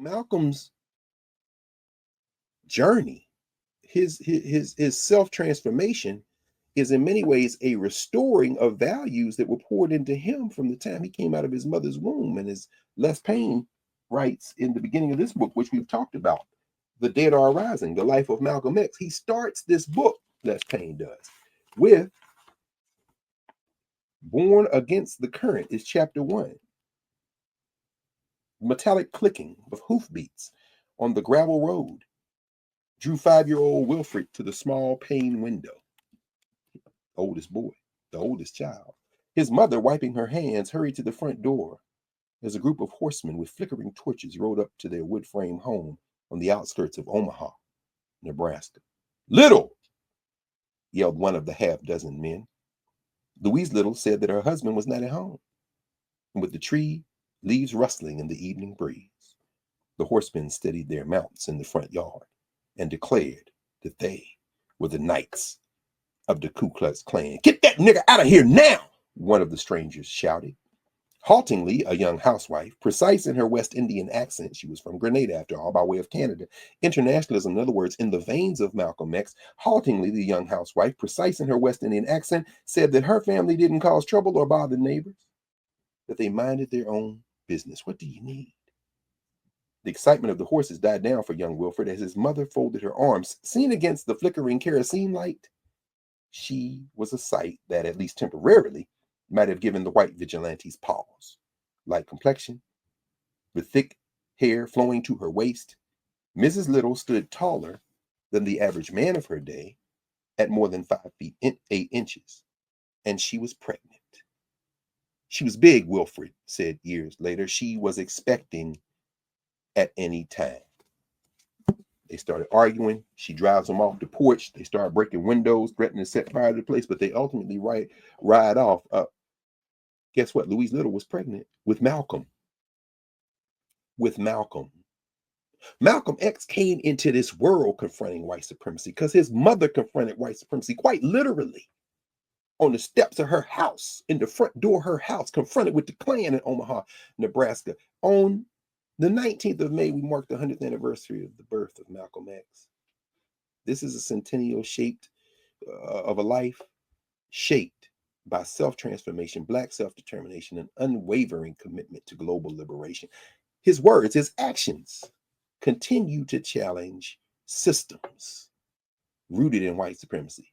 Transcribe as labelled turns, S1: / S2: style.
S1: Malcolm's journey, his self-transformation is in many ways a restoring of values that were poured into him from the time he came out of his mother's womb. And as Les Payne writes in the beginning of this book, which we've talked about, The Dead Are Rising, the life of Malcolm X, he starts this book, Les Payne does, with Born Against the Current is chapter 1. Metallic clicking of hoofbeats on the gravel road drew 5-year-old Wilfred to the small pane window. Oldest boy, the oldest child. His mother, wiping her hands, hurried to the front door as a group of horsemen with flickering torches rode up to their wood frame home on the outskirts of Omaha, Nebraska. Little, yelled one of the half-dozen men. Louise Little said that her husband was not at home. And with the tree leaves rustling in the evening breeze, the horsemen steadied their mounts in the front yard and declared that they were the knights of the Ku Klux Klan. Get that nigger out of here now, one of the strangers shouted. Haltingly, a young housewife, precise in her West Indian accent — she was from Grenada after all, by way of Canada, internationalism, in other words, in the veins of Malcolm X — haltingly, the young housewife, precise in her West Indian accent, said that her family didn't cause trouble or bother neighbors, that they minded their own business. What do you need? The excitement of the horses died down for young Wilfred as his mother folded her arms. Seen against the flickering kerosene light, she was a sight that, at least temporarily, might have given the white vigilantes pause. Light complexion, with thick hair flowing to her waist, Mrs. Little stood taller than the average man of her day, at more than 5 feet 8 inches, and she was pregnant. She was big, Wilfred said years later. She was expecting at any time. They started arguing. She drives them off the porch. They start breaking windows, threatening to set fire to the place, but they ultimately ride off. Guess what? Louise Little was pregnant with Malcolm. Malcolm X came into this world confronting white supremacy because his mother confronted white supremacy quite literally on the steps of her house, in the front door of her house, confronted with the Klan in Omaha, Nebraska. On the 19th of May, we mark the 100th anniversary of the birth of Malcolm X. This is a centennial shaped of a life shaped by self-transformation, Black self-determination, and unwavering commitment to global liberation. His words, his actions continue to challenge systems rooted in white supremacy.